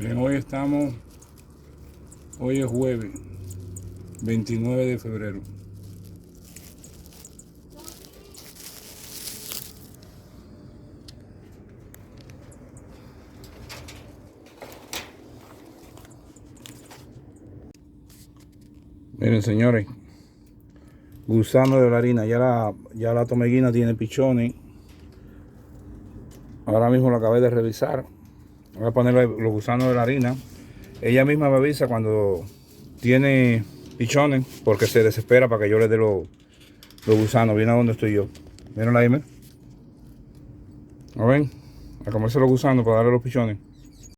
Miren, hoy es jueves 29 de febrero. Miren, señores, gusano de la harina. Ya la tomeguina tiene pichones. Ahora mismo lo acabé de revisar. Voy a ponerle los gusanos de la harina. Ella misma me avisa cuando tiene pichones, porque se desespera para que yo le dé los gusanos. Viene a donde estoy yo. Miren ahí, ¿me ven? A comerse los gusanos para darle los pichones.